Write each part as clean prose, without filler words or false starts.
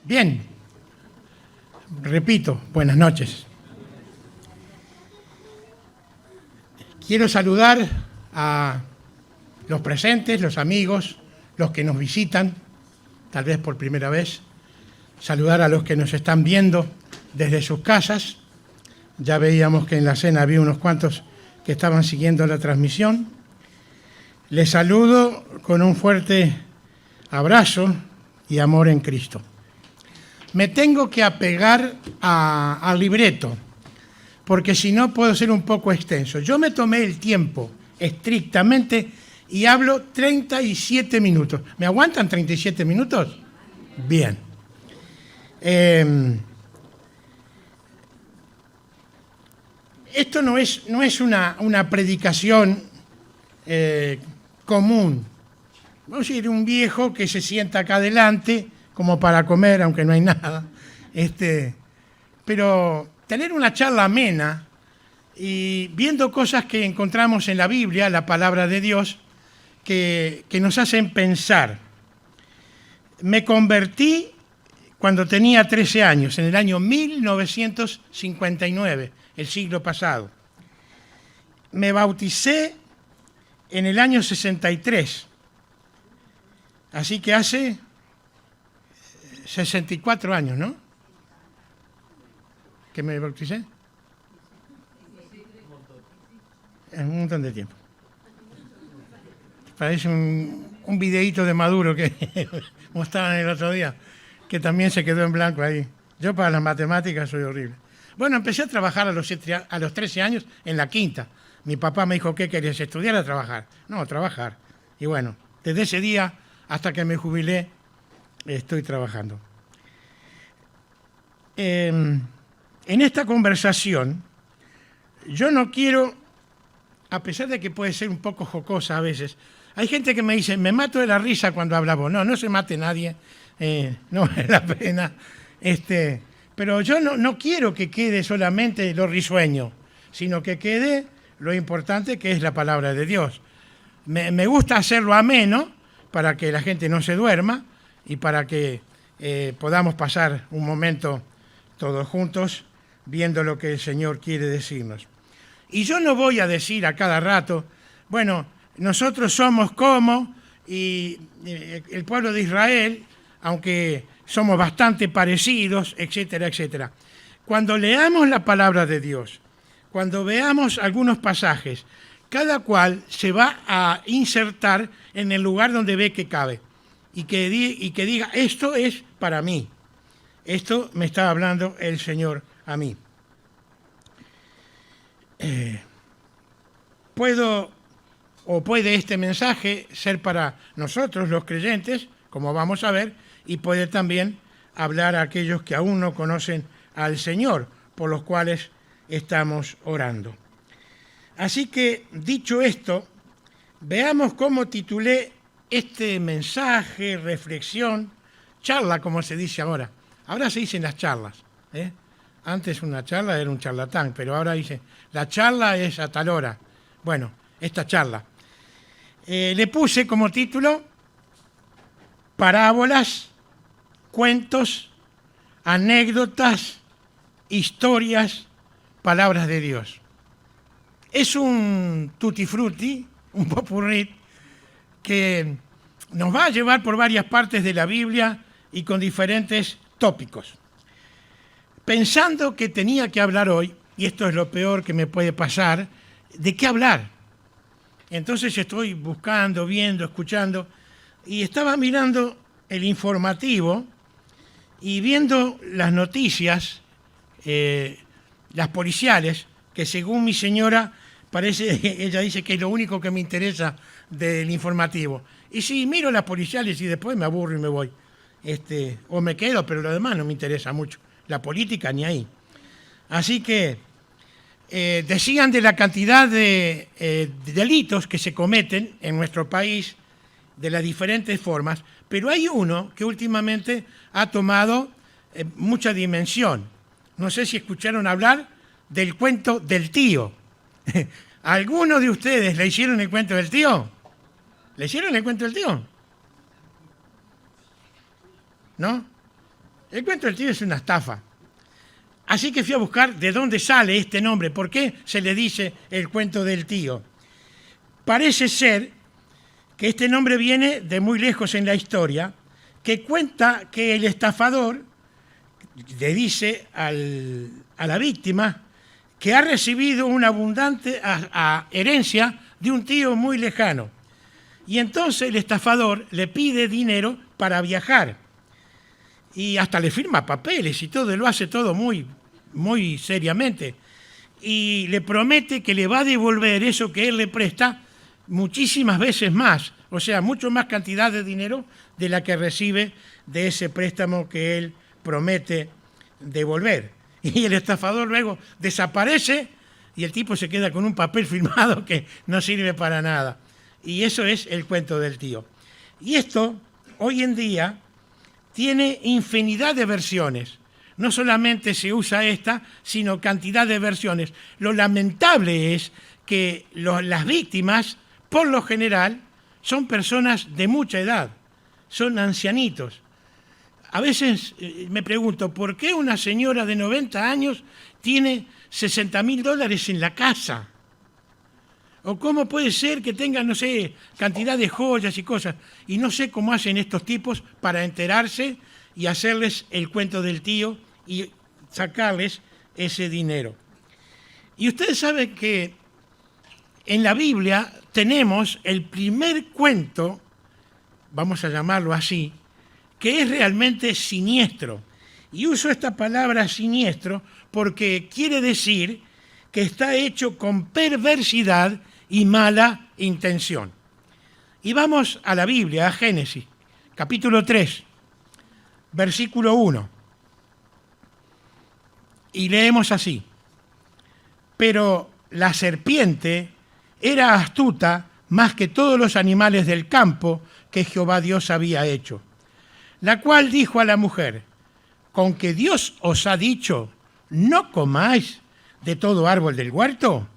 Bien, repito, buenas noches. Quiero saludar a los presentes, los amigos, los que nos visitan, tal vez por primera vez. Saludar a los que nos están viendo desde sus casas. Ya veíamos que en la cena había unos cuantos que estaban siguiendo la transmisión. Les saludo con un fuerte abrazo y amor en Cristo. Me tengo que apegar al libreto, porque si no puedo ser un poco extenso. Yo me tomé el tiempo estrictamente y hablo 37 minutos. ¿Me aguantan 37 minutos? Bien. Esto no es una predicación común. Vamos a decir, un viejo que se sienta acá adelante como para comer, aunque no hay nada. Pero tener una charla amena y viendo cosas que encontramos en la Biblia, la palabra de Dios, que nos hacen pensar. Me convertí cuando tenía 13 años, en el año 1959, el siglo pasado. Me bauticé en el año 63, así que hace 64 años, ¿no? ¿Que me bauticé? Es un montón de tiempo. Parece un videíto de Maduro que mostraban el otro día, que también se quedó en blanco ahí. Yo para las matemáticas soy horrible. Bueno, empecé a trabajar a los 13 años en la quinta. Mi papá me dijo, ¿qué querías estudiar o trabajar? No, trabajar. Y bueno, desde ese día hasta que me jubilé, estoy trabajando. En esta conversación, yo no quiero, a pesar de que puede ser un poco jocosa a veces, hay gente que me dice, me mato de la risa cuando hablamos. No se mate nadie, no vale la pena. Pero yo no quiero que quede solamente lo risueño, sino que quede lo importante que es la palabra de Dios. Me gusta hacerlo ameno para que la gente no se duerma y para que podamos pasar un momento todos juntos viendo lo que el Señor quiere decirnos. Y yo no voy a decir a cada rato, bueno, nosotros somos como y el pueblo de Israel, aunque somos bastante parecidos, etcétera, etcétera. Cuando leamos la palabra de Dios, cuando veamos algunos pasajes, cada cual se va a insertar en el lugar donde ve que cabe y que diga, esto es para mí, esto me está hablando el Señor a mí. Puede este mensaje ser para nosotros los creyentes, como vamos a ver, y puede también hablar a aquellos que aún no conocen al Señor, por los cuales estamos orando. Así que, dicho esto, veamos cómo titulé este mensaje, reflexión, charla, como se dice ahora. Ahora se dicen las charlas. Antes una charla era un charlatán, pero ahora dice, la charla es a tal hora. Bueno, esta charla. Le puse como título parábolas, cuentos, anécdotas, historias, palabras de Dios. Es un tutti frutti, un popurrí, que nos va a llevar por varias partes de la Biblia y con diferentes tópicos. Pensando que tenía que hablar hoy, y esto es lo peor que me puede pasar, ¿de qué hablar? Entonces estoy buscando, viendo, escuchando, y estaba mirando el informativo y viendo las noticias, las policiales, que según mi señora, ella dice que es lo único que me interesa del informativo. Y sí, miro las policiales y después me aburro y me voy. O me quedo, pero lo demás no me interesa mucho. La política ni ahí. Así que decían de la cantidad de delitos que se cometen en nuestro país, de las diferentes formas, pero hay uno que últimamente ha tomado mucha dimensión. No sé si escucharon hablar del cuento del tío. ¿Alguno de ustedes le hicieron el cuento del tío? ¿Le hicieron el cuento del tío? ¿No? El cuento del tío es una estafa. Así que fui a buscar de dónde sale este nombre, por qué se le dice el cuento del tío. Parece ser que este nombre viene de muy lejos en la historia, que cuenta que el estafador le dice a la víctima que ha recibido una abundante herencia de un tío muy lejano. Y entonces el estafador le pide dinero para viajar. Y hasta le firma papeles y todo, lo hace todo muy, muy seriamente. Y le promete que le va a devolver eso que él le presta muchísimas veces más, o sea, mucho más cantidad de dinero de la que recibe de ese préstamo que él promete devolver. Y el estafador luego desaparece y el tipo se queda con un papel firmado que no sirve para nada. Y eso es el cuento del tío. Y esto, hoy en día, tiene infinidad de versiones. No solamente se usa esta, sino cantidad de versiones. Lo lamentable es que las víctimas, por lo general, son personas de mucha edad, son ancianitos. A veces me pregunto, ¿por qué una señora de 90 años tiene $60.000 en la casa? ¿O cómo puede ser que tengan, no sé, cantidad de joyas y cosas? Y no sé cómo hacen estos tipos para enterarse y hacerles el cuento del tío y sacarles ese dinero. Y ustedes saben que en la Biblia tenemos el primer cuento, vamos a llamarlo así, que es realmente siniestro. Y uso esta palabra siniestro porque quiere decir que está hecho con perversidad y mala intención. Y vamos a la Biblia, a Génesis, capítulo 3, versículo 1. Y leemos así: pero la serpiente era astuta más que todos los animales del campo que Jehová Dios había hecho, la cual dijo a la mujer: ¿con que Dios os ha dicho, no comáis de todo árbol del huerto?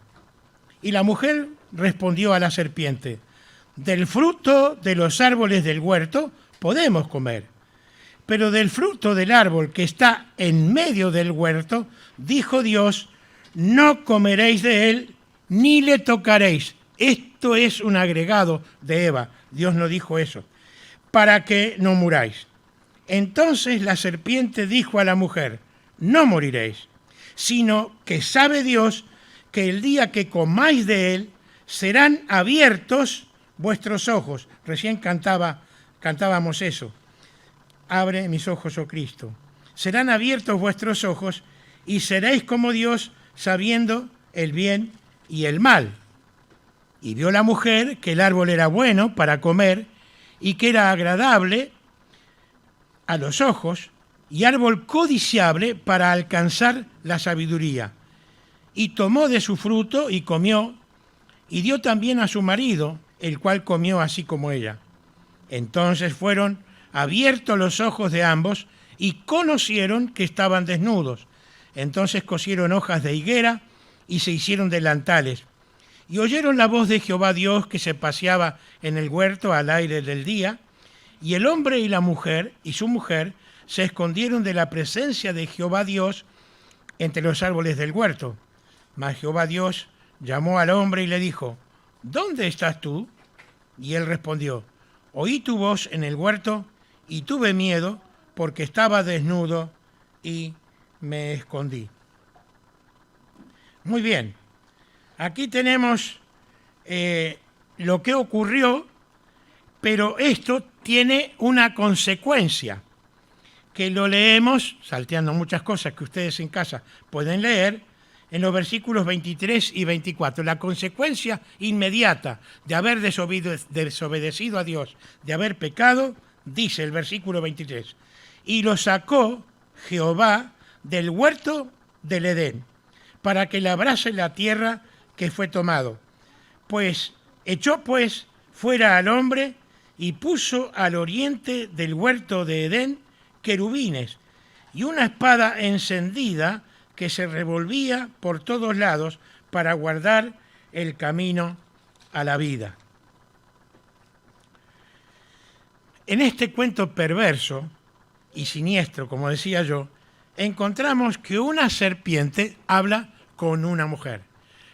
Y la mujer respondió a la serpiente: del fruto de los árboles del huerto podemos comer, pero del fruto del árbol que está en medio del huerto, dijo Dios, no comeréis de él, ni le tocaréis. Esto es un agregado de Eva, Dios no dijo eso, para que no muráis. Entonces la serpiente dijo a la mujer, no moriréis, sino que sabe Dios que el día que comáis de él, serán abiertos vuestros ojos. Recién cantábamos eso. Abre mis ojos, oh Cristo. Serán abiertos vuestros ojos y seréis como Dios, sabiendo el bien y el mal. Y vio la mujer que el árbol era bueno para comer y que era agradable a los ojos y árbol codiciable para alcanzar la sabiduría. Y tomó de su fruto y comió, y dio también a su marido, el cual comió así como ella. Entonces fueron abiertos los ojos de ambos y conocieron que estaban desnudos. Entonces cosieron hojas de higuera y se hicieron delantales. Y oyeron la voz de Jehová Dios que se paseaba en el huerto al aire del día, y el hombre y la mujer y su mujer se escondieron de la presencia de Jehová Dios entre los árboles del huerto. Mas Jehová Dios llamó al hombre y le dijo, ¿dónde estás tú? Y él respondió, oí tu voz en el huerto y tuve miedo porque estaba desnudo y me escondí. Muy bien, aquí tenemos lo que ocurrió, pero esto tiene una consecuencia, que lo leemos, salteando muchas cosas que ustedes en casa pueden leer, en los versículos 23 y 24. La consecuencia inmediata de haber desobedecido a Dios, de haber pecado, dice el versículo 23, y lo sacó Jehová del huerto del Edén, para que labrase la tierra que fue tomado. Echó fuera al hombre y puso al oriente del huerto de Edén querubines y una espada encendida que se revolvía por todos lados para guardar el camino a la vida. En este cuento perverso y siniestro, como decía yo, encontramos que una serpiente habla con una mujer.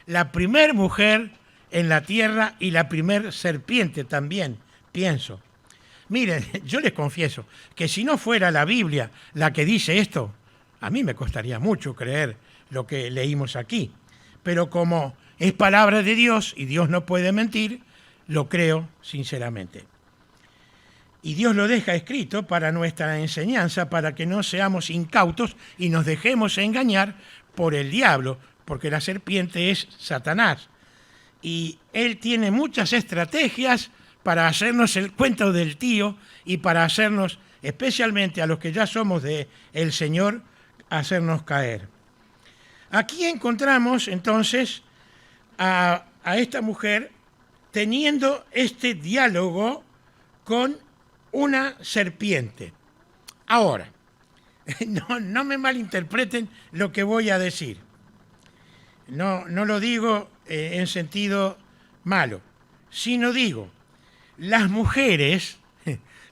La primer mujer en la tierra y la primer serpiente también, pienso. Miren, yo les confieso que si no fuera la Biblia la que dice esto, a mí me costaría mucho creer lo que leímos aquí. Pero como es palabra de Dios y Dios no puede mentir, lo creo sinceramente. Y Dios lo deja escrito para nuestra enseñanza, para que no seamos incautos y nos dejemos engañar por el diablo, porque la serpiente es Satanás. Y él tiene muchas estrategias para hacernos el cuento del tío y para hacernos, especialmente a los que ya somos del Señor, hacernos caer. Aquí encontramos entonces a esta mujer teniendo este diálogo con una serpiente. Ahora, no me malinterpreten lo que voy a decir. No lo digo en sentido malo, sino digo, las mujeres,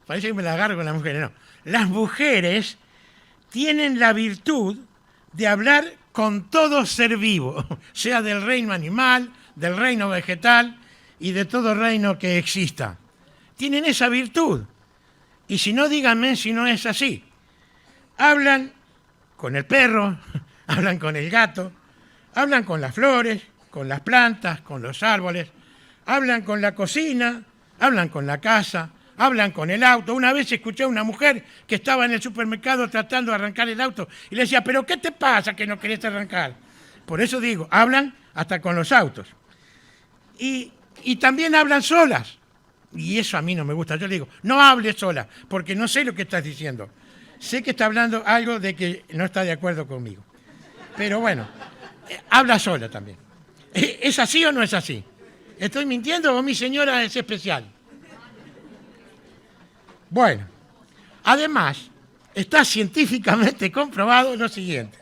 parece que me la agarro con las mujeres, no, las mujeres tienen la virtud de hablar con todo ser vivo, sea del reino animal, del reino vegetal y de todo reino que exista. Tienen esa virtud. Y si no, díganme si no es así. Hablan con el perro, hablan con el gato, hablan con las flores, con las plantas, con los árboles, hablan con la cocina, hablan con la casa, hablan con el auto. Una vez escuché a una mujer que estaba en el supermercado tratando de arrancar el auto y le decía, ¿pero qué te pasa que no querés arrancar? Por eso digo, hablan hasta con los autos. Y también hablan solas. Y eso a mí no me gusta. Yo le digo, no hables sola, porque no sé lo que estás diciendo. Sé que está hablando algo de que no está de acuerdo conmigo. Pero bueno, habla sola también. ¿Es así o no es así? ¿Estoy mintiendo o mi señora es especial? Bueno, además, está científicamente comprobado lo siguiente.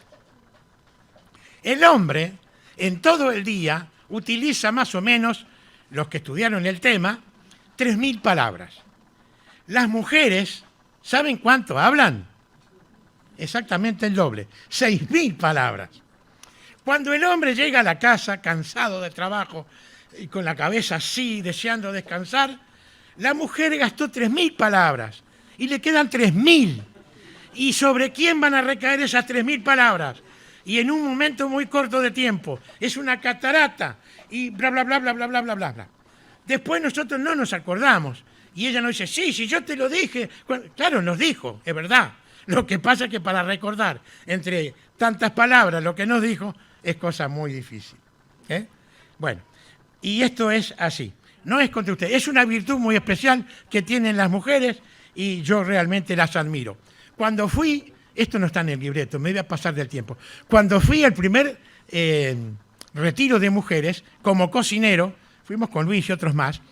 El hombre, en todo el día, utiliza más o menos, los que estudiaron el tema, 3.000 palabras. Las mujeres, ¿saben cuánto hablan? Exactamente el doble, 6.000 palabras. Cuando el hombre llega a la casa, cansado de trabajo, y con la cabeza así, deseando descansar, la mujer gastó 3.000 palabras y le quedan 3.000. ¿Y sobre quién van a recaer esas 3.000 palabras? Y en un momento muy corto de tiempo. Es una catarata y bla, bla, bla, bla, bla, bla, bla, bla, bla. Después nosotros no nos acordamos. Y ella nos dice, sí, yo te lo dije. Claro, nos dijo, es verdad. Lo que pasa es que para recordar entre tantas palabras lo que nos dijo es cosa muy difícil. Bueno, y esto es así. No es contra usted, es una virtud muy especial que tienen las mujeres y yo realmente las admiro. Cuando fui, esto no está en el libreto, me voy a pasar del tiempo. Cuando fui al primer retiro de mujeres como cocinero, fuimos con Luis y otros más,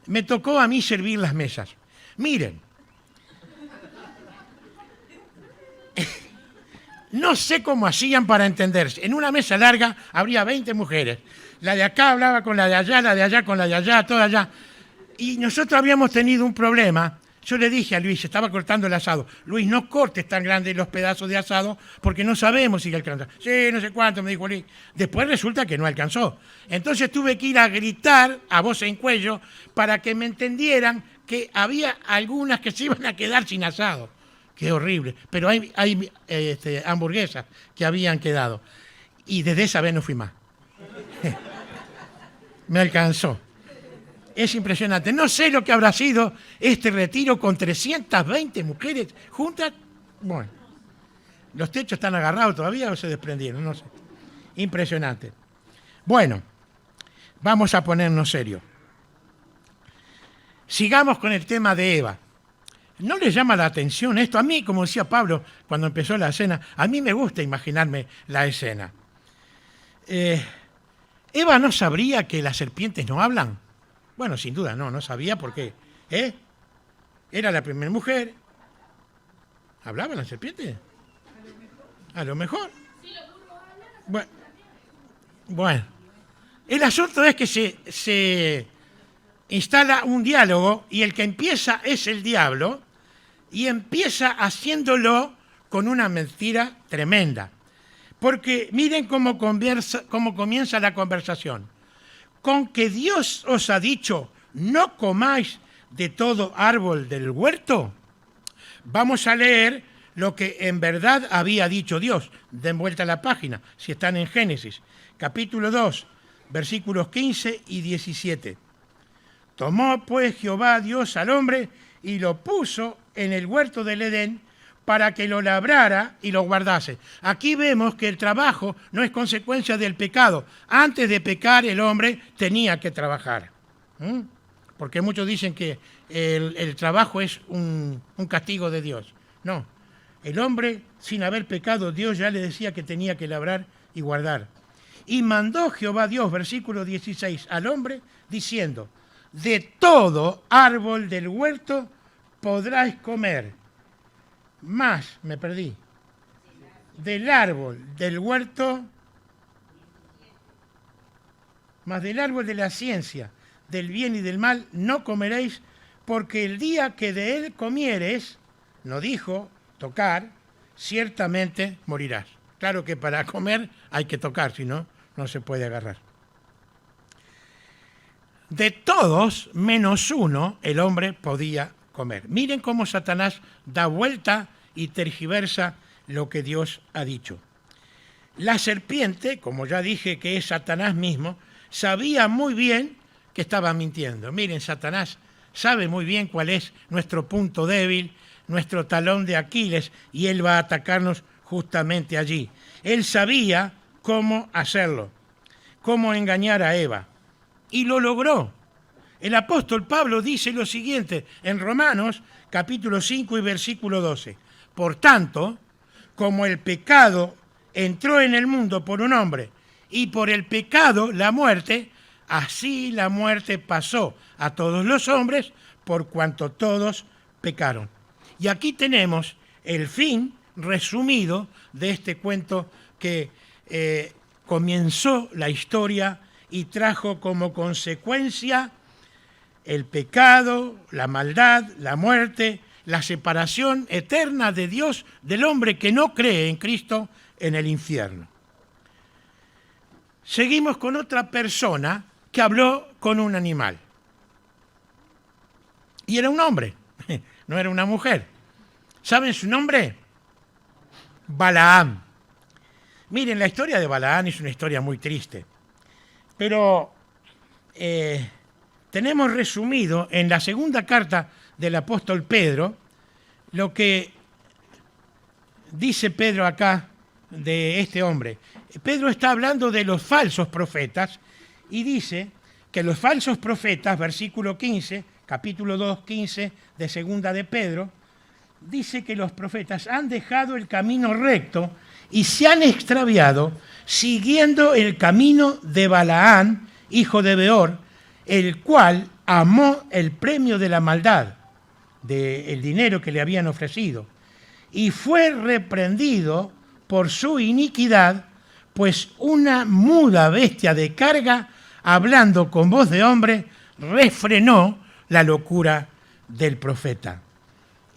me tocó a mí servir las mesas. Miren, no sé cómo hacían para entenderse. En una mesa larga habría 20 mujeres. La de acá hablaba con la de allá con la de allá, toda allá. Y nosotros habíamos tenido un problema. Yo le dije a Luis, estaba cortando el asado, Luis, no cortes tan grandes los pedazos de asado porque no sabemos si alcanza. Sí, no sé cuánto, me dijo Luis. Después resulta que no alcanzó. Entonces tuve que ir a gritar a voz en cuello para que me entendieran que había algunas que se iban a quedar sin asado. Qué horrible. Pero hay hamburguesas que habían quedado. Y desde esa vez no fui más. Me alcanzó. Es impresionante. No sé lo que habrá sido este retiro con 320 mujeres juntas. Bueno, los techos están agarrados todavía o se desprendieron, no sé. Impresionante. Bueno, vamos a ponernos serios. Sigamos con el tema de Eva. ¿No les llama la atención esto? A mí, como decía Pablo cuando empezó la escena, a mí me gusta imaginarme la escena. ¿Eva no sabría que las serpientes no hablan? Bueno, sin duda no sabía por qué. Era la primera mujer. ¿Hablaban las serpientes? A lo mejor. Bueno. El asunto es que se instala un diálogo y el que empieza es el diablo Y empieza haciéndolo con una mentira tremenda. Porque miren cómo comienza la conversación. Con que Dios os ha dicho, no comáis de todo árbol del huerto. Vamos a leer lo que en verdad había dicho Dios. Den vuelta a la página, si están en Génesis, capítulo 2, versículos 15 y 17. Tomó pues Jehová Dios al hombre y lo puso en el huerto del Edén para que lo labrara y lo guardase. Aquí vemos que el trabajo no es consecuencia del pecado. Antes de pecar el hombre tenía que trabajar. Porque muchos dicen que el trabajo es un castigo de Dios. No, el hombre sin haber pecado, Dios ya le decía que tenía que labrar y guardar. Y mandó Jehová Dios, versículo 16, al hombre diciendo, de todo árbol del huerto podráis comer. Más, me perdí, del árbol del huerto, más del árbol de la ciencia, del bien y del mal, no comeréis, porque el día que de él comieres, no dijo tocar, ciertamente morirás. Claro que para comer hay que tocar, si no, no se puede agarrar. De todos, menos uno, el hombre podía comer. Miren cómo Satanás da vuelta y tergiversa lo que Dios ha dicho. La serpiente, como ya dije que es Satanás mismo, sabía muy bien que estaba mintiendo. Miren, Satanás sabe muy bien cuál es nuestro punto débil, nuestro talón de Aquiles, y él va a atacarnos justamente allí. Él sabía cómo hacerlo, cómo engañar a Eva, y lo logró. El apóstol Pablo dice lo siguiente en Romanos capítulo 5 y versículo 12. Por tanto, como el pecado entró en el mundo por un hombre y por el pecado la muerte, así la muerte pasó a todos los hombres por cuanto todos pecaron. Y aquí tenemos el fin resumido de este cuento que comenzó la historia y trajo como consecuencia el pecado, la maldad, la muerte, la separación eterna de Dios del hombre que no cree en Cristo en el infierno. Seguimos con otra persona que habló con un animal. Y era un hombre, no era una mujer. ¿Saben su nombre? Balaam. Miren, la historia de Balaam es una historia muy triste, pero tenemos resumido en la segunda carta del apóstol Pedro lo que dice Pedro acá de este hombre. Pedro está hablando de los falsos profetas y dice que los falsos profetas, versículo 15, capítulo 2, 15 de segunda de Pedro, dice que los profetas han dejado el camino recto y se han extraviado siguiendo el camino de Balaam, hijo de Beor, el cual amó el premio de la maldad, del dinero que le habían ofrecido, y fue reprendido por su iniquidad, pues una muda bestia de carga, hablando con voz de hombre, refrenó la locura del profeta.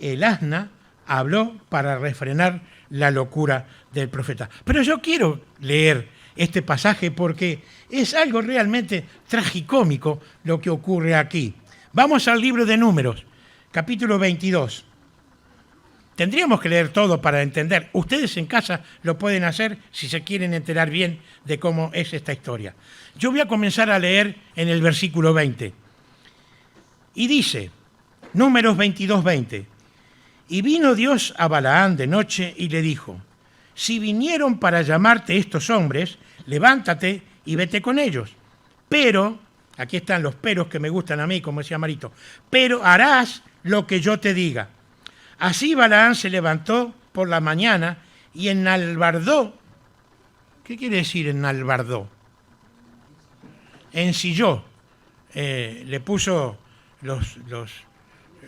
El asna habló para refrenar la locura del profeta. Pero yo quiero leer este pasaje porque es algo realmente tragicómico lo que ocurre aquí. Vamos al libro de Números, capítulo 22. Tendríamos que leer todo para entender. Ustedes en casa lo pueden hacer si se quieren enterar bien de cómo es esta historia. Yo voy a comenzar a leer en el versículo 20. Y dice, Números 22, 20. Y vino Dios a Balaam de noche y le dijo, si vinieron para llamarte estos hombres, levántate y vete con ellos. Pero, aquí están los peros que me gustan a mí, como decía Marito, pero harás lo que yo te diga. Así Balaam se levantó por la mañana y enalbardó. ¿Qué quiere decir enalbardó? Ensilló, le puso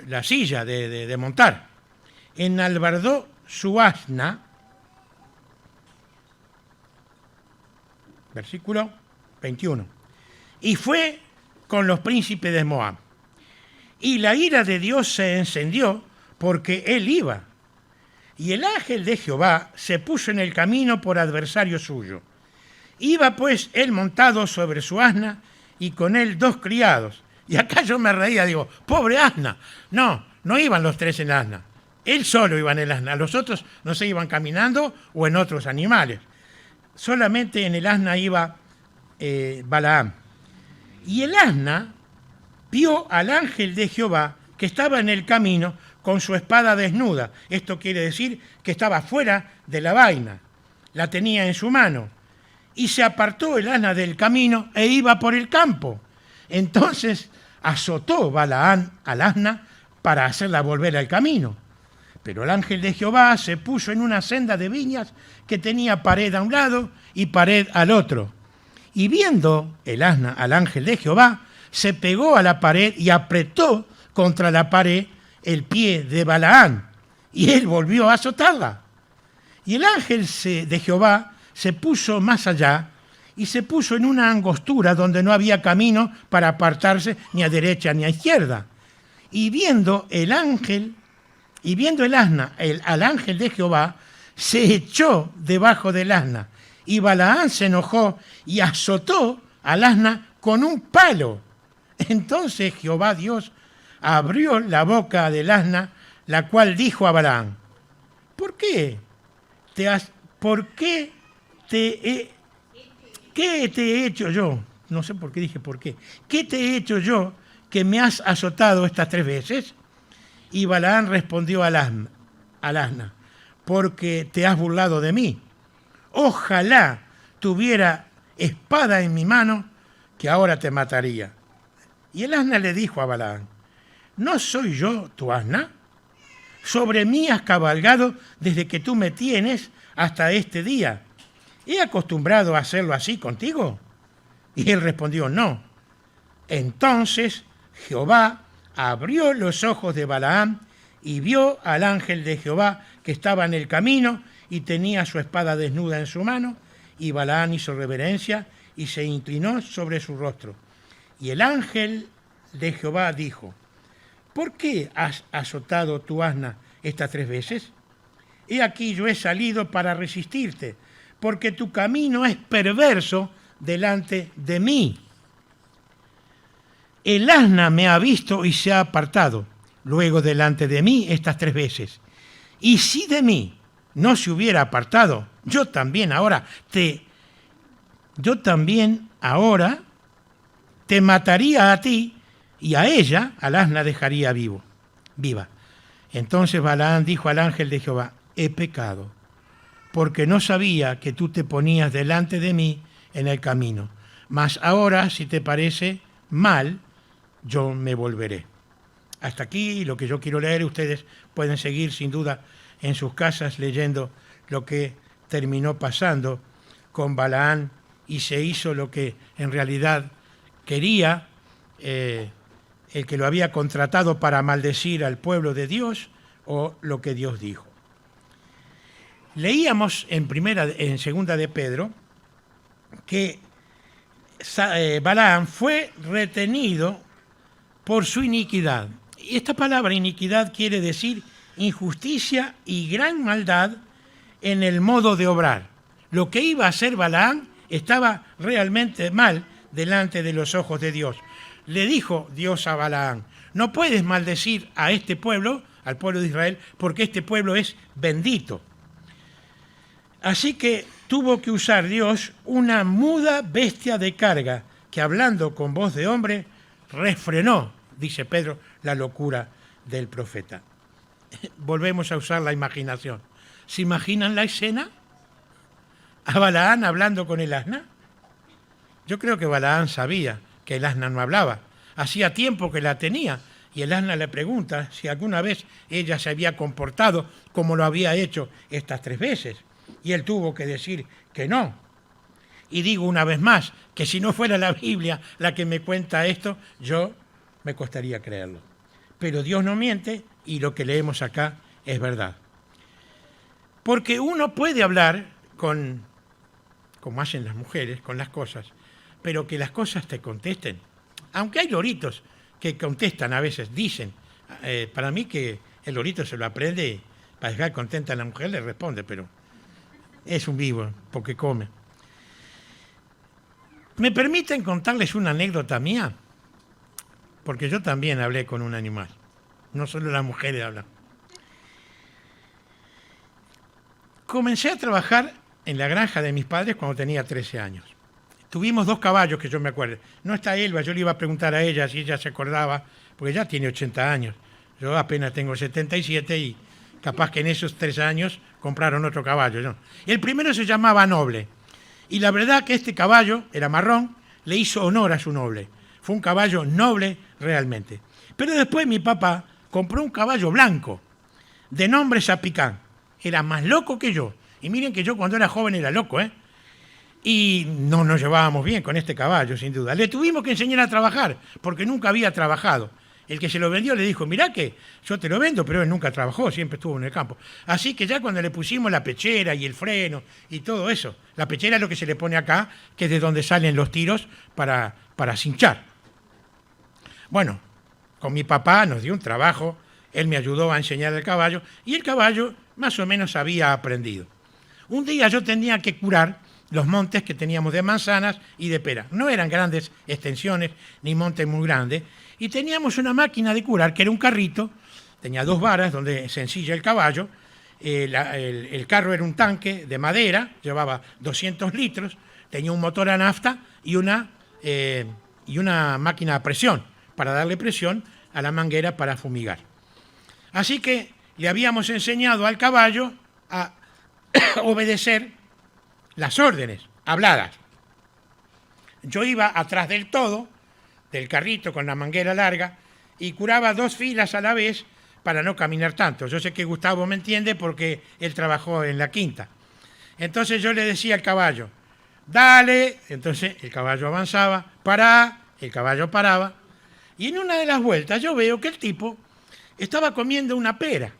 la silla de montar. Enalbardó su asna, versículo 21, y fue con los príncipes de Moab. Y la ira de Dios se encendió porque él iba. Y el ángel de Jehová se puso en el camino por adversario suyo. Iba pues él montado sobre su asna y con él 2 criados. Y acá yo me reía, digo, pobre asna. No, no iban los 3 en el asna. Él solo iba en el asna. Los otros no se iban caminando o en otros animales. Solamente en el asna iba Balaam. Y el asna vio al ángel de Jehová que estaba en el camino con su espada desnuda. Esto quiere decir que estaba fuera de la vaina. La tenía en su mano. Y se apartó el asna del camino e iba por el campo. Entonces azotó Balaam al asna para hacerla volver al camino. Pero el ángel de Jehová se puso en una senda de viñas que tenía pared a un lado y pared al otro. Y viendo el asna al ángel de Jehová, se pegó a la pared y apretó contra la pared el pie de Balaam, y él volvió a azotarla. Y el ángel de Jehová se puso más allá y se puso en una angostura donde no había camino para apartarse ni a derecha ni a izquierda. Y viendo el asna al ángel de Jehová, se echó debajo del asna. Y Balaam se enojó y azotó al asna con un palo. Entonces Jehová Dios abrió la boca del asna, la cual dijo a Balaam: ¿Qué te he hecho yo? No sé por qué dije por qué. ¿Qué te he hecho yo que me has azotado estas 3 veces? Y Balaam respondió al asna: porque te has burlado de mí. Ojalá tuviera espada en mi mano, que ahora te mataría. Y el asna le dijo a Balaam: ¿no soy yo tu asna? Sobre mí has cabalgado desde que tú me tienes hasta este día. ¿He acostumbrado a hacerlo así contigo? Y él respondió: no. Entonces Jehová abrió los ojos de Balaam y vio al ángel de Jehová que estaba en el camino y tenía su espada desnuda en su mano. Y Balaam hizo reverencia y se inclinó sobre su rostro. Y el ángel de Jehová dijo: ¿por qué has azotado tu asna estas 3 veces? He aquí yo he salido para resistirte, porque tu camino es perverso delante de mí. El asna me ha visto y se ha apartado luego delante de mí estas 3 veces. Y si de mí no se hubiera apartado, yo también ahora te mataría a ti, y a ella, al asna, dejaría viva. Entonces Balaam dijo al ángel de Jehová: he pecado, porque no sabía que tú te ponías delante de mí en el camino. Mas ahora, si te parece mal, yo me volveré. Hasta aquí lo que yo quiero leer. Ustedes pueden seguir sin duda en sus casas leyendo lo que terminó pasando con Balaam, y se hizo lo que en realidad quería el que lo había contratado para maldecir al pueblo de Dios, o lo que Dios dijo. Leíamos en segunda de Pedro que Balaam fue retenido por su iniquidad. Y esta palabra iniquidad quiere decir injusticia y gran maldad en el modo de obrar. Lo que iba a hacer Balaam estaba realmente mal delante de los ojos de Dios. Le dijo Dios a Balaam: no puedes maldecir a este pueblo, al pueblo de Israel, porque este pueblo es bendito. Así que tuvo que usar Dios una muda bestia de carga que, hablando con voz de hombre, refrenó, dice Pedro, la locura del profeta. Volvemos a usar la imaginación. ¿Se imaginan la escena? ¿A Balaam hablando con el asna? Yo creo que Balaam sabía que el asna no hablaba. Hacía tiempo que la tenía, y el asna le pregunta si alguna vez ella se había comportado como lo había hecho estas 3 veces. Y él tuvo que decir que no. Y digo una vez más, que si no fuera la Biblia la que me cuenta esto, yo me costaría creerlo. Pero Dios no miente, y lo que leemos acá es verdad. Porque uno puede hablar como hacen las mujeres, con las cosas, pero que las cosas te contesten. Aunque hay loritos que contestan a veces, dicen. Para mí que El lorito se lo aprende para dejar contenta a la mujer, le responde, pero es un vivo porque come. ¿Me permiten contarles una anécdota mía? Porque yo también hablé con un animal. No solo las mujeres hablan. Comencé a trabajar en la granja de mis padres cuando tenía 13 años. Tuvimos 2 caballos que yo me acuerdo. No está Elba, yo le iba a preguntar a ella si ella se acordaba, porque ya tiene 80 años. Yo apenas tengo 77 y capaz que en esos 3 años compraron otro caballo, ¿no? El primero se llamaba Noble. Y la verdad que este caballo, era marrón, le hizo honor a su noble. Fue un caballo noble realmente. Pero después mi papá compró un caballo blanco, de nombre Zapicán. Era más loco que yo. Y miren que yo cuando era joven era loco, ¿eh? Y no nos llevábamos bien con este caballo, sin duda. Le tuvimos que enseñar a trabajar, porque nunca había trabajado. El que se lo vendió le dijo, mirá que yo te lo vendo, pero él nunca trabajó, siempre estuvo en el campo. Así que ya cuando le pusimos la pechera y el freno y todo eso, la pechera es lo que se le pone acá, que es de donde salen los tiros para cinchar. Bueno, con mi papá nos dio un trabajo, él me ayudó a enseñar el caballo y el caballo más o menos había aprendido. Un día yo tenía que curar los montes que teníamos de manzanas y de peras. No eran grandes extensiones ni montes muy grandes. Y teníamos una máquina de curar que era un carrito, tenía 2 varas donde se ensilla el caballo. El carro era un tanque de madera, llevaba 200 litros, tenía un motor a nafta y una máquina a presión para darle presión a la manguera para fumigar. Así que le habíamos enseñado al caballo a obedecer las órdenes habladas. Yo iba atrás del todo, del carrito con la manguera larga, y curaba 2 filas a la vez para no caminar tanto. Yo sé que Gustavo me entiende porque él trabajó en la quinta. Entonces yo le decía al caballo, dale, entonces el caballo avanzaba, pará, el caballo paraba, y en una de las vueltas yo veo que el tipo estaba comiendo una pera.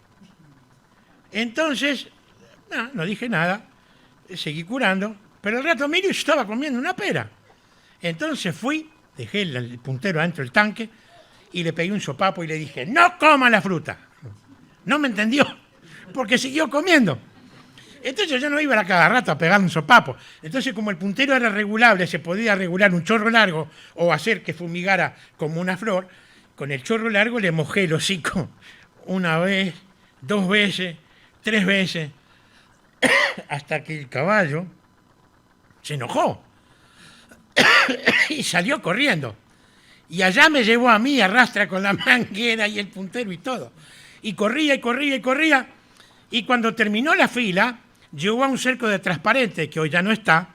Entonces, no dije nada, seguí curando, pero al rato miro y estaba comiendo una pera. Entonces fui, dejé el puntero adentro del tanque y le pegué un sopapo y le dije, no coma la fruta. No me entendió, porque siguió comiendo. Entonces yo no iba a cada rato a pegar un sopapo. Entonces como el puntero era regulable, se podía regular un chorro largo o hacer que fumigara como una flor, con el chorro largo le mojé el hocico 1 vez, 2 veces, 3 veces, hasta que el caballo se enojó y salió corriendo. Y allá me llevó a mí, arrastra con la manguera y el puntero y todo. Y corría y corría y corría. Y cuando terminó la fila, llegó a un cerco de transparente, que hoy ya no está,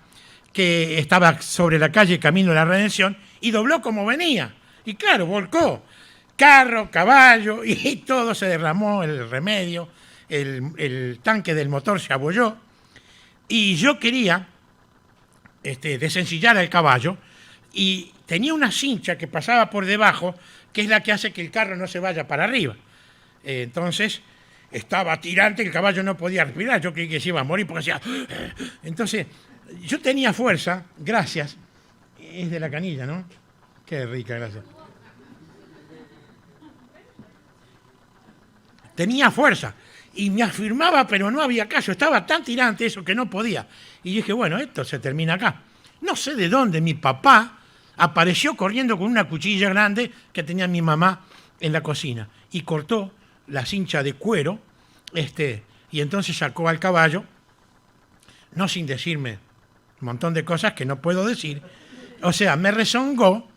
que estaba sobre la calle Camino de la Redención, y dobló como venía. Y claro, volcó. Carro, caballo, y todo se derramó, el remedio, el tanque del motor se abolló. Y yo quería desencillar al caballo, y tenía una cincha que pasaba por debajo, que es la que hace que el carro no se vaya para arriba. Entonces estaba tirante, el caballo no podía respirar, yo creí que se iba a morir porque hacía... Entonces yo tenía fuerza, gracias, es de la canilla, ¿no? Qué rica, gracias. Tenía fuerza y me afirmaba, pero no había caso, estaba tan tirante eso que no podía. Y dije, bueno, esto se termina acá. No sé de dónde mi papá apareció corriendo con una cuchilla grande que tenía mi mamá en la cocina y cortó la cincha de cuero, y entonces sacó al caballo, no sin decirme un montón de cosas que no puedo decir, o sea, me rezongó,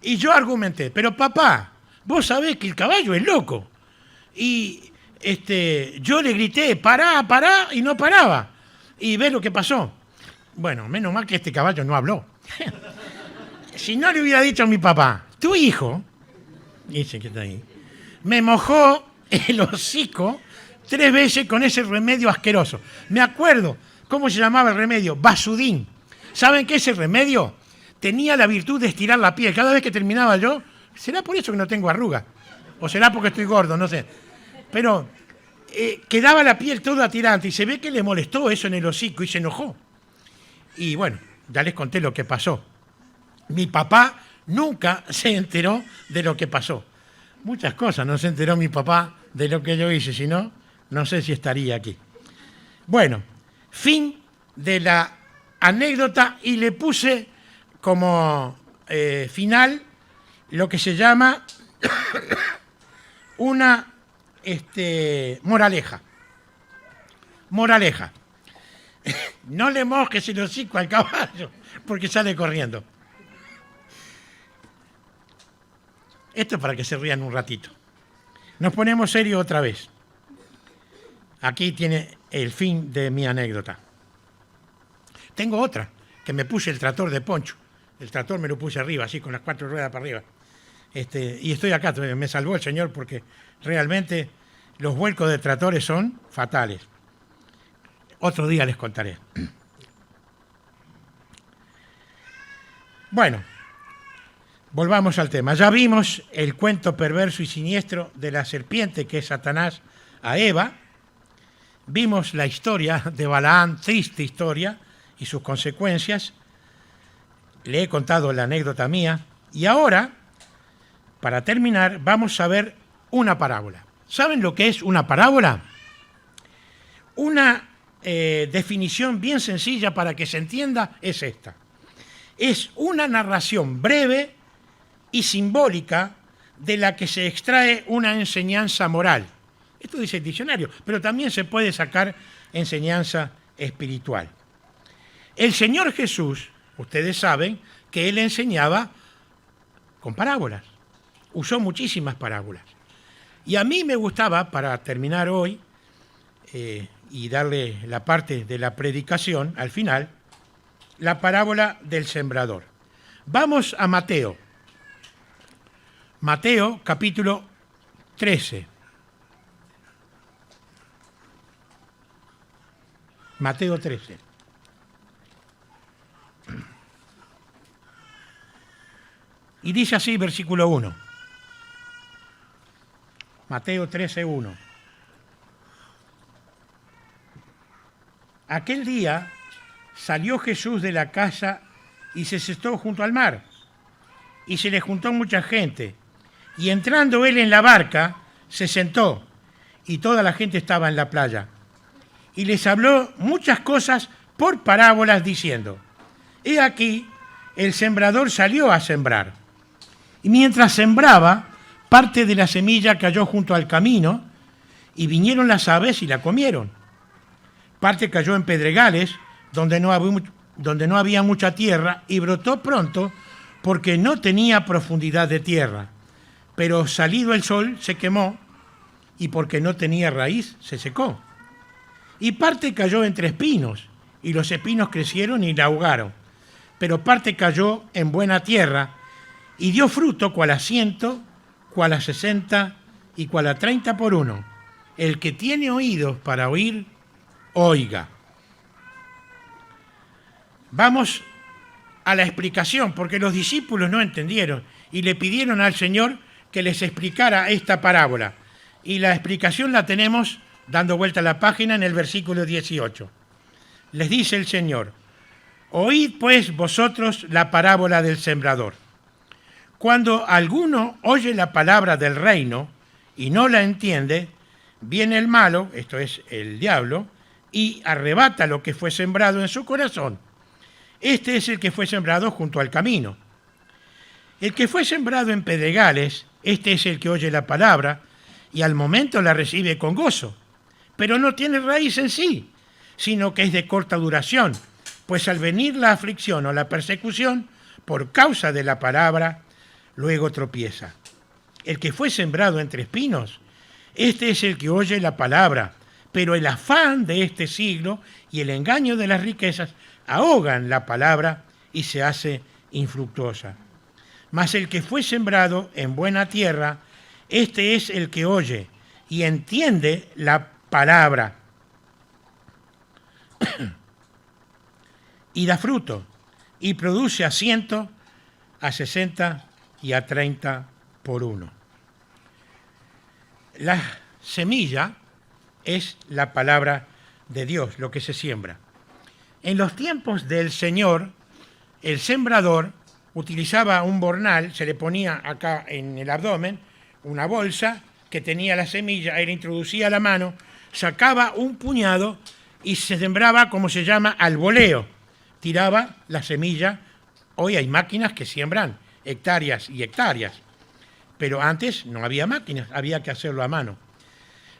y yo argumenté, pero papá, vos sabés que el caballo es loco, y yo le grité, pará, pará, y no paraba, y ves lo que pasó. Bueno, menos mal que este caballo no habló. Si no le hubiera dicho a mi papá, tu hijo, dice que está ahí, me mojó el hocico 3 veces con ese remedio asqueroso. Me acuerdo, ¿cómo se llamaba el remedio? Basudín. ¿Saben qué ese remedio? Tenía la virtud de estirar la piel. Cada vez que terminaba yo, ¿será por eso que no tengo arrugas? ¿O será porque estoy gordo? No sé. Pero quedaba la piel toda tirante y se ve que le molestó eso en el hocico y se enojó. Y bueno, ya les conté lo que pasó. Mi papá nunca se enteró de lo que pasó. Muchas cosas, no se enteró mi papá de lo que yo hice, si no, no sé si estaría aquí. Bueno, fin de la anécdota y le puse como final lo que se llama una moraleja. Moraleja. No le mojes el hocico al caballo porque sale corriendo. Esto es para que se rían un ratito. Nos ponemos serios otra vez. Aquí tiene el fin de mi anécdota. Tengo otra, que me puse el tractor de poncho. El tractor me lo puse arriba, así con las 4 ruedas para arriba. Y estoy acá, me salvó el Señor porque realmente los vuelcos de tractores son fatales. Otro día les contaré. Bueno, volvamos al tema. Ya vimos el cuento perverso y siniestro de la serpiente que es Satanás a Eva. Vimos la historia de Balaam, triste historia, y sus consecuencias. Le he contado la anécdota mía. Y ahora, para terminar, vamos a ver una parábola. ¿Saben lo que es una parábola? Una definición bien sencilla para que se entienda es esta. Es una narración breve y simbólica de la que se extrae una enseñanza moral. Esto dice el diccionario, pero también se puede sacar enseñanza espiritual. El Señor Jesús, ustedes saben que Él enseñaba con parábolas. Usó muchísimas parábolas. Y a mí me gustaba, para terminar hoy, y darle la parte de la predicación al final, la parábola del sembrador. Vamos a Mateo. Mateo, capítulo 13. Mateo 13. Y dice así, versículo 1. Mateo 13, 1. Aquel día salió Jesús de la casa y se sentó junto al mar. Y se le juntó mucha gente. Y entrando él en la barca, se sentó. Y toda la gente estaba en la playa. Y les habló muchas cosas por parábolas diciendo: He aquí, el sembrador salió a sembrar. Y mientras sembraba, parte de la semilla cayó junto al camino, y vinieron las aves y la comieron. Parte cayó en pedregales, donde no había mucha tierra, y brotó pronto, porque no tenía profundidad de tierra. Pero salido el sol, se quemó, y porque no tenía raíz, se secó. Y parte cayó entre espinos, y los espinos crecieron y la ahogaron. Pero parte cayó en buena tierra, y dio fruto cual a 100, cual a 60 y cual a 30 por uno. El que tiene oídos para oír, oiga. Vamos a la explicación, porque los discípulos no entendieron y le pidieron al Señor que les explicara esta parábola. Y la explicación la tenemos dando vuelta a la página en el versículo 18. Les dice el Señor: Oíd pues vosotros la parábola del sembrador. Cuando alguno oye la palabra del reino y no la entiende, viene el malo, esto es el diablo, y arrebata lo que fue sembrado en su corazón. Este es el que fue sembrado junto al camino. El que fue sembrado en pedregales, este es el que oye la palabra y al momento la recibe con gozo, pero no tiene raíz en sí, sino que es de corta duración, pues al venir la aflicción o la persecución por causa de la palabra, luego tropieza. El que fue sembrado entre espinos, este es el que oye la palabra, pero el afán de este siglo y el engaño de las riquezas ahogan la palabra y se hace infructuosa. Mas el que fue sembrado en buena tierra, este es el que oye y entiende la palabra y da fruto y produce a 100, a 60 y a 30 por uno. La semilla es la palabra de Dios, lo que se siembra. En los tiempos del Señor, el sembrador utilizaba un bornal, se le ponía acá en el abdomen una bolsa que tenía la semilla, él introducía la mano, sacaba un puñado y se sembraba, como se llama, al voleo. Tiraba la semilla. Hoy hay máquinas que siembran hectáreas y hectáreas, pero antes no había máquinas, había que hacerlo a mano.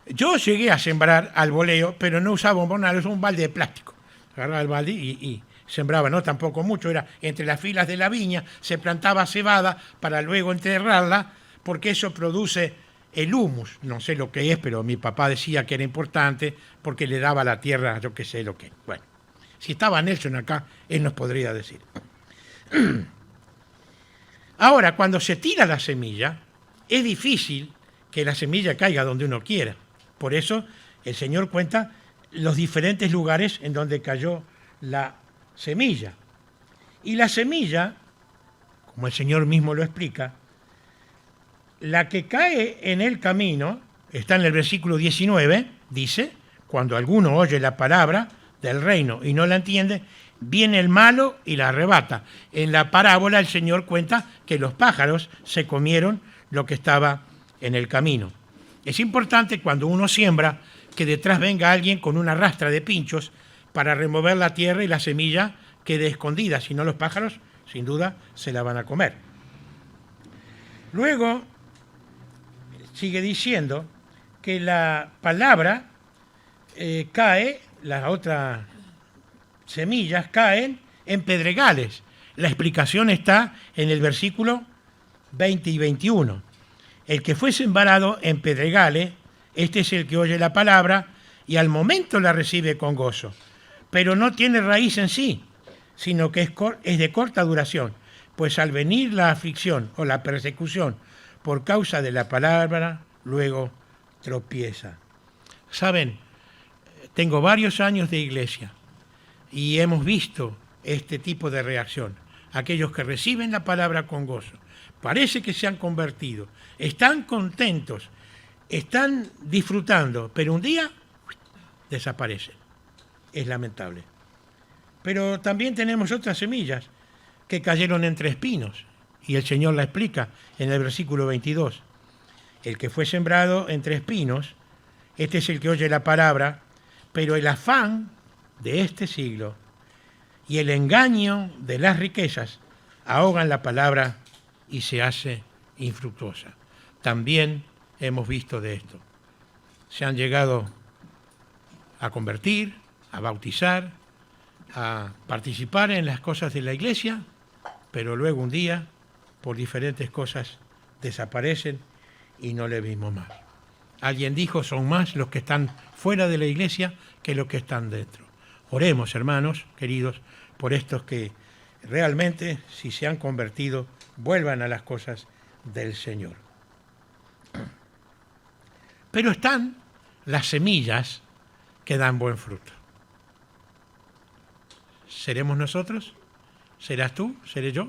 Yo llegué a sembrar al voleo, pero no usaba un bonal, usaba un balde de plástico. Agarraba el balde y sembraba, no tampoco mucho, era entre las filas de la viña, se plantaba cebada para luego enterrarla, porque eso produce el humus. No sé lo que es, pero mi papá decía que era importante porque le daba a la tierra, yo qué sé lo que. Bueno, si estaba Nelson acá, él nos podría decir. Ahora, cuando se tira la semilla, es difícil que la semilla caiga donde uno quiera. Por eso el Señor cuenta los diferentes lugares en donde cayó la semilla. Y la semilla, como el Señor mismo lo explica, la que cae en el camino, está en el versículo 19, dice, cuando alguno oye la palabra del reino y no la entiende, viene el malo y la arrebata. En la parábola el Señor cuenta que los pájaros se comieron lo que estaba en el camino. Es importante cuando uno siembra que detrás venga alguien con una rastra de pinchos para remover la tierra y la semilla quede escondida, si no los pájaros sin duda se la van a comer. Luego sigue diciendo que la palabra cae, las otras semillas caen en pedregales. La explicación está en el versículo 20 y 21. El que fue sembrado en pedregales, este es el que oye la palabra y al momento la recibe con gozo, pero no tiene raíz en sí, sino que es de corta duración, pues al venir la aflicción o la persecución por causa de la palabra, luego tropieza. Saben, tengo varios años de iglesia y hemos visto este tipo de reacción. Aquellos que reciben la palabra con gozo, parece que se han convertido, están contentos, están disfrutando, pero un día desaparecen. Es lamentable. Pero también tenemos otras semillas que cayeron entre espinos, y el Señor la explica en el versículo 22. El que fue sembrado entre espinos, este es el que oye la palabra, pero el afán de este siglo y el engaño de las riquezas ahogan la palabra y se hace infructuosa. También hemos visto de esto. Se han llegado a convertir, a bautizar, a participar en las cosas de la iglesia, pero luego un día, por diferentes cosas, desaparecen y no le vimos más. Alguien dijo, son más los que están fuera de la iglesia que los que están dentro. Oremos, hermanos, queridos, por estos que realmente, si se han convertido, vuelvan a las cosas del Señor. Pero están las semillas que dan buen fruto. ¿Seremos nosotros? ¿Serás tú? ¿Seré yo?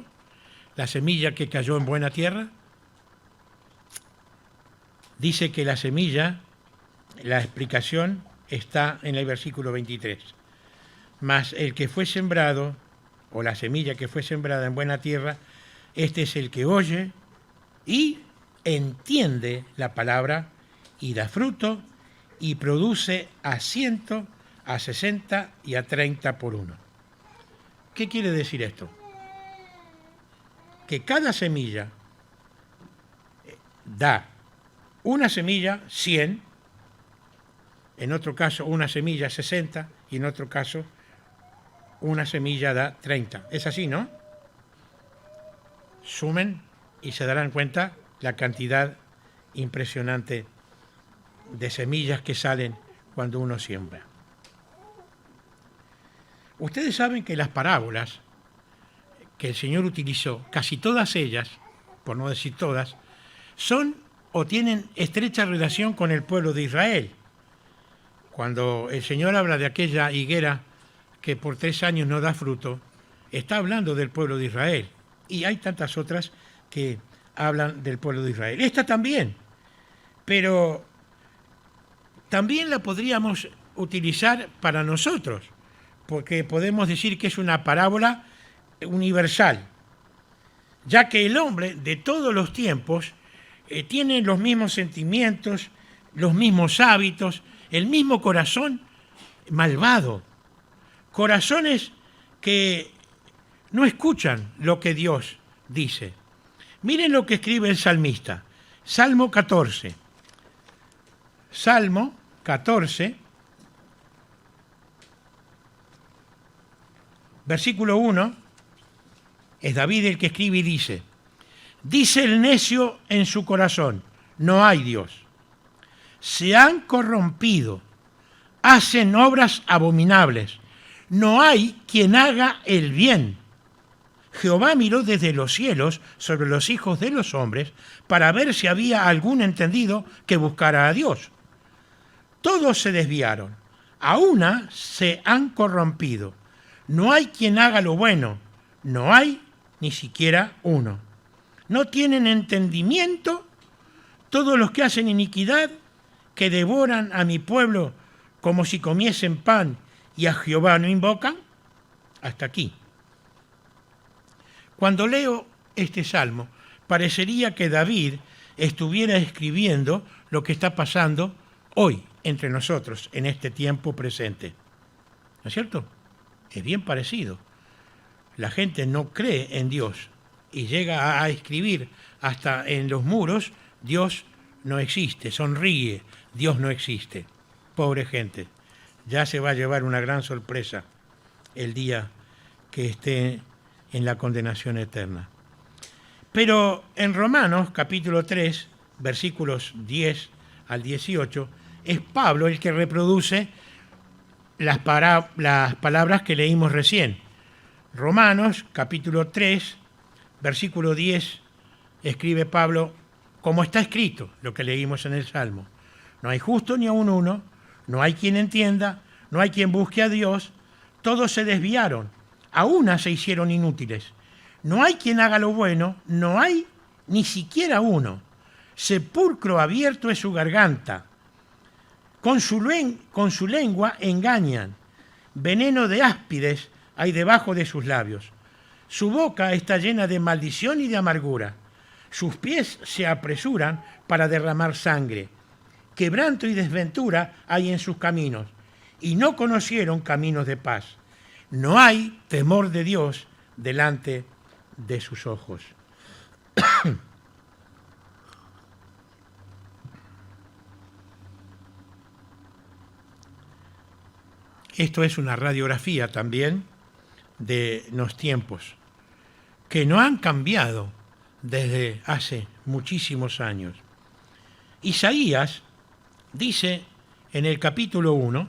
¿La semilla que cayó en buena tierra? Dice que la semilla, la explicación está en el versículo 23. Mas el que fue sembrado, o la semilla que fue sembrada en buena tierra, este es el que oye y entiende la palabra y da fruto y produce a 100, a 60 y a 30 por uno. ¿Qué quiere decir esto? Que cada semilla da una semilla 100, en otro caso una semilla 60 y en otro caso una semilla da 30. Es así, ¿no? Sumen y se darán cuenta la cantidad impresionante de semillas que salen cuando uno siembra. Ustedes saben que las parábolas que el Señor utilizó, casi todas ellas, por no decir todas, son o tienen estrecha relación con el pueblo de Israel. Cuando el Señor habla de aquella higuera que por 3 años no da fruto, está hablando del pueblo de Israel. Y hay tantas otras que hablan del pueblo de Israel. Esta también, pero también la podríamos utilizar para nosotros, porque podemos decir que es una parábola universal, ya que el hombre de todos los tiempos tienen los mismos sentimientos, los mismos hábitos, el mismo corazón malvado. Corazones que no escuchan lo que Dios dice. Miren lo que escribe el salmista. Salmo 14. Salmo 14, versículo 1, es David el que escribe y dice: dice el necio en su corazón, no hay Dios. Se han corrompido, hacen obras abominables. No hay quien haga el bien. Jehová miró desde los cielos sobre los hijos de los hombres para ver si había algún entendido que buscara a Dios. Todos se desviaron, a una se han corrompido. No hay quien haga lo bueno, no hay ni siquiera uno. No tienen entendimiento todos los que hacen iniquidad, que devoran a mi pueblo como si comiesen pan y a Jehová no invocan. Hasta aquí. Cuando leo este salmo, parecería que David estuviera escribiendo lo que está pasando hoy entre nosotros, en este tiempo presente. ¿No es cierto? Es bien parecido. La gente no cree en Dios y llega a escribir hasta en los muros: Dios no existe, sonríe, Dios no existe. Pobre gente, ya se va a llevar una gran sorpresa el día que esté en la condenación eterna. Pero en Romanos capítulo 3, versículos 10 al 18, es Pablo el que reproduce las palabras que leímos recién. Romanos capítulo 3, versículo 10, escribe Pablo, como está escrito, lo que leímos en el Salmo: no hay justo ni aun uno, no hay quien entienda, no hay quien busque a Dios, todos se desviaron, a una se hicieron inútiles. No hay quien haga lo bueno, no hay ni siquiera uno. Sepulcro abierto es su garganta. Con su lengua engañan. Veneno de áspides hay debajo de sus labios. Su boca está llena de maldición y de amargura. Sus pies se apresuran para derramar sangre. Quebranto y desventura hay en sus caminos, y no conocieron caminos de paz. No hay temor de Dios delante de sus ojos. Esto es una radiografía también de los tiempos, que no han cambiado desde hace muchísimos años. Isaías dice en el capítulo 1,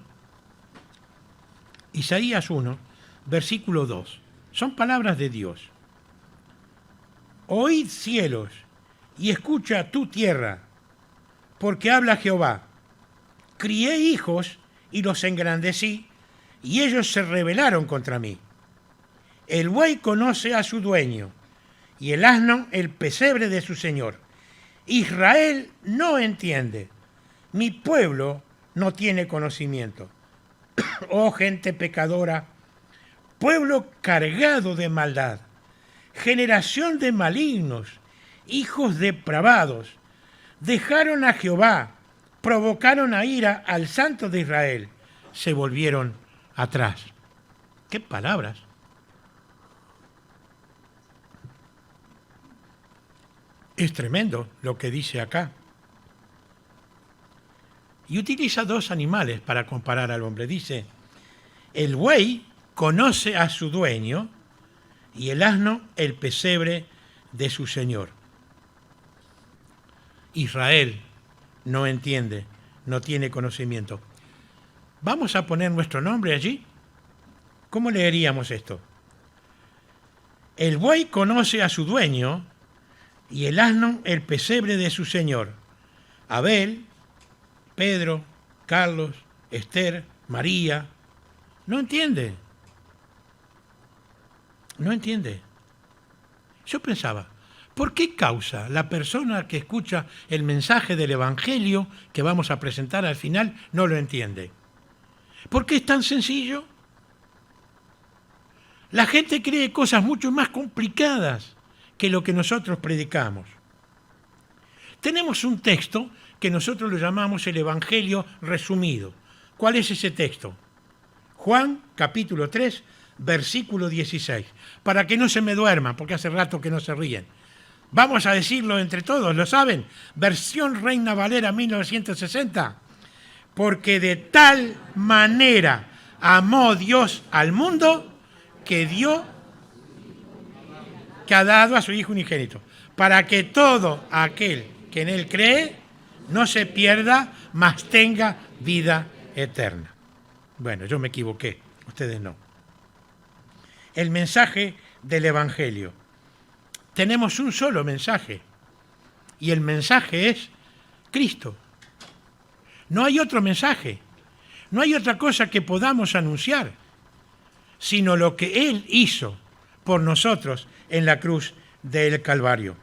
Isaías 1, versículo 2, son palabras de Dios. Oíd cielos y escucha tu tierra, porque habla Jehová. Crié hijos y los engrandecí, y ellos se rebelaron contra mí. El buey conoce a su dueño, y el asno el pesebre de su señor. Israel no entiende, mi pueblo no tiene conocimiento. Oh gente pecadora, pueblo cargado de maldad, generación de malignos, hijos depravados, dejaron a Jehová, provocaron a ira al Santo de Israel, se volvieron atrás. ¿Qué palabras? Es tremendo lo que dice acá. Y utiliza dos animales para comparar al hombre. Dice, el buey conoce a su dueño y el asno el pesebre de su señor. Israel no entiende, no tiene conocimiento. ¿Vamos a poner nuestro nombre allí? ¿Cómo leeríamos esto? El buey conoce a su dueño y el asno el pesebre de su señor. Abel, Pedro, Carlos, Esther, María, no entiende. No entiende. Yo pensaba, ¿por qué causa la persona que escucha el mensaje del Evangelio que vamos a presentar al final no lo entiende? ¿Por qué es tan sencillo? La gente cree cosas mucho más complicadas que lo que nosotros predicamos. Tenemos un texto que nosotros lo llamamos el Evangelio resumido. ¿Cuál es ese texto? Juan, capítulo 3, versículo 16. Para que no se me duerman, porque hace rato que no se ríen. Vamos a decirlo entre todos, ¿lo saben? Versión Reina Valera 1960. Porque de tal manera amó Dios al mundo que ha dado a su Hijo unigénito, para que todo aquel que en Él cree no se pierda, mas tenga vida eterna. Bueno, yo me equivoqué, ustedes no. El mensaje del Evangelio. Tenemos un solo mensaje, y el mensaje es Cristo. No hay otro mensaje, no hay otra cosa que podamos anunciar, sino lo que Él hizo por nosotros en la cruz del Calvario.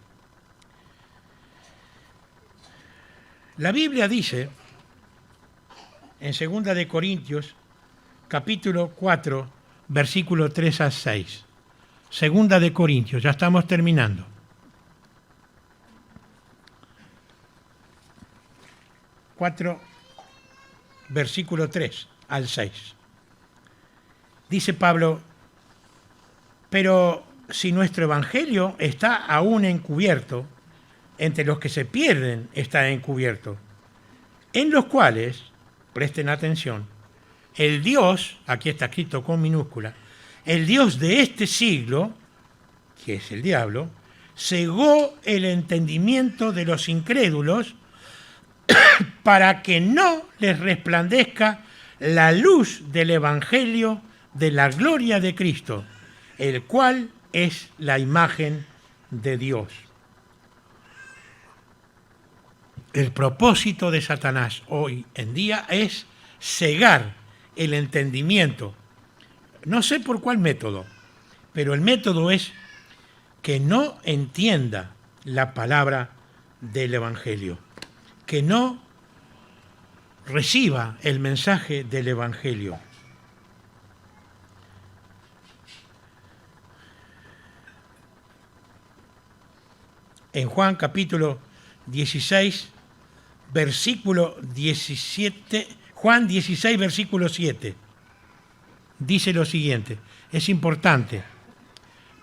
La Biblia dice, en 2 de Corintios, capítulo 4, versículo 3 a 6. 2 de Corintios, ya estamos terminando. Versículo 3 al 6. Dice Pablo, pero si nuestro evangelio está aún encubierto, entre los que se pierden está encubierto, en los cuales, presten atención, el Dios, aquí está escrito con minúscula, el Dios de este siglo, que es el diablo, cegó el entendimiento de los incrédulos para que no les resplandezca la luz del Evangelio de la gloria de Cristo, el cual es la imagen de Dios. El propósito de Satanás hoy en día es cegar el entendimiento. No sé por cuál método, pero el método es que no entienda la palabra del Evangelio, que no reciba el mensaje del Evangelio. En Juan capítulo 16, versículo 17, Juan 16, versículo 7, dice lo siguiente, es importante,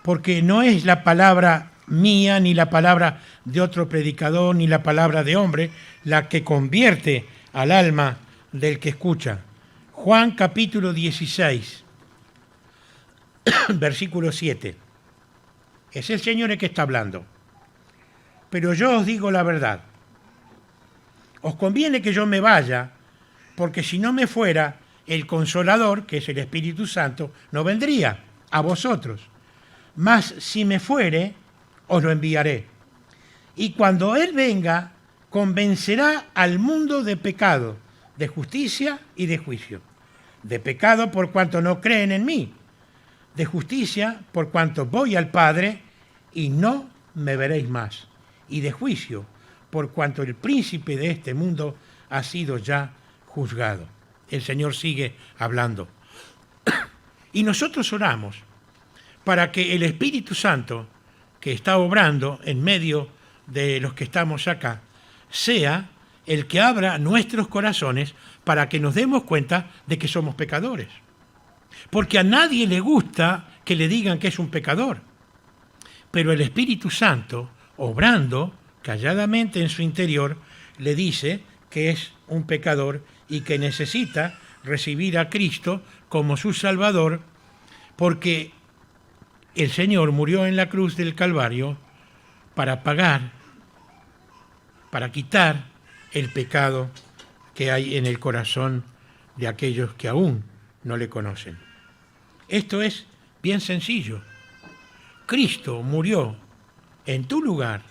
porque no es la palabra mía, ni la palabra de otro predicador, ni la palabra de hombre, la que convierte al alma del que escucha. Juan capítulo 16, versículo 7. Es el Señor el que está hablando. Pero yo os digo la verdad. Os conviene que yo me vaya, porque si no me fuera, el Consolador, que es el Espíritu Santo, no vendría a vosotros. Mas si me fuere, os lo enviaré. Y cuando Él venga, convencerá al mundo de pecado, de justicia y de juicio. De pecado por cuanto no creen en mí. De justicia por cuanto voy al Padre y no me veréis más. Y de juicio por cuanto el príncipe de este mundo ha sido ya juzgado. El Señor sigue hablando. Y nosotros oramos para que el Espíritu Santo, que está obrando en medio de los que estamos acá, sea el que abra nuestros corazones para que nos demos cuenta de que somos pecadores. Porque a nadie le gusta que le digan que es un pecador. Pero el Espíritu Santo, obrando calladamente en su interior, le dice que es un pecador y que necesita recibir a Cristo como su Salvador, porque el Señor murió en la cruz del Calvario para pagar, para quitar el pecado que hay en el corazón de aquellos que aún no le conocen. Esto es bien sencillo. Cristo murió en tu lugar,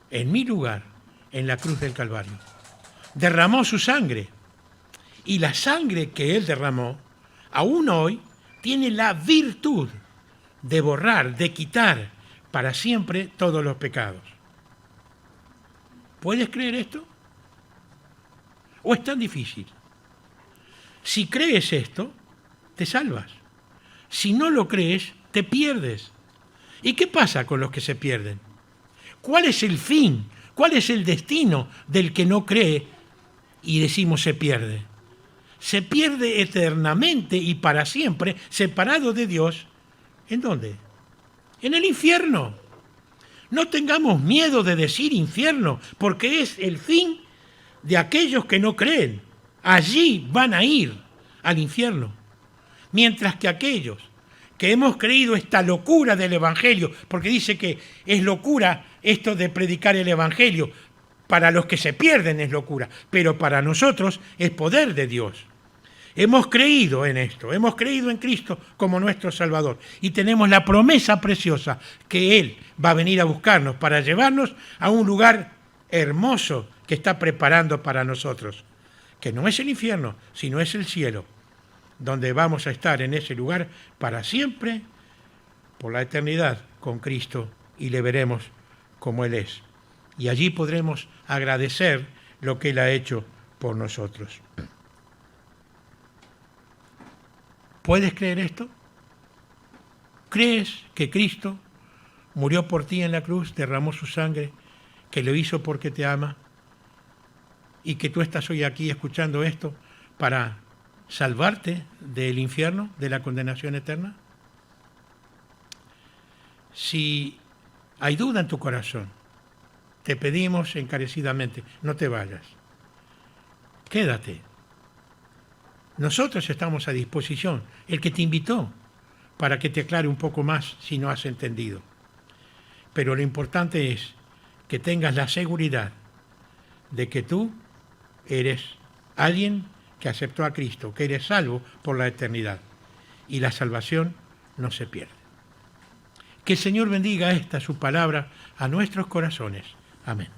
en mi lugar, en la cruz del Calvario. Derramó su sangre. Y la sangre que Él derramó, aún hoy, tiene la virtud de borrar, de quitar para siempre todos los pecados. ¿Puedes creer esto? ¿O es tan difícil? Si crees esto, te salvas. Si no lo crees, te pierdes. ¿Y qué pasa con los que se pierden? ¿Cuál es el fin ¿Cuál es el destino del que no cree y decimos se pierde? Se pierde eternamente y para siempre, separado de Dios. ¿En dónde? En el infierno. No tengamos miedo de decir infierno, porque es el fin de aquellos que no creen. Allí van a ir al infierno. Mientras que aquellos que hemos creído esta locura del Evangelio, porque dice que es locura esto de predicar el Evangelio, para los que se pierden es locura, pero para nosotros es poder de Dios. Hemos creído en esto, hemos creído en Cristo como nuestro Salvador y tenemos la promesa preciosa que Él va a venir a buscarnos para llevarnos a un lugar hermoso que está preparando para nosotros, que no es el infierno, sino es el cielo, donde vamos a estar en ese lugar para siempre, por la eternidad, con Cristo y le veremos como Él es. Y allí podremos agradecer lo que Él ha hecho por nosotros. ¿Puedes creer esto? ¿Crees que Cristo murió por ti en la cruz, derramó su sangre, que lo hizo porque te ama y que tú estás hoy aquí escuchando esto para salvarte del infierno, de la condenación eterna? Si hay duda en tu corazón, te pedimos encarecidamente, no te vayas. Quédate. Nosotros estamos a disposición, el que te invitó, para que te aclare un poco más si no has entendido. Pero lo importante es que tengas la seguridad de que tú eres alguien que aceptó a Cristo, que eres salvo por la eternidad. Y la salvación no se pierde. Que el Señor bendiga esta su palabra a nuestros corazones. Amén.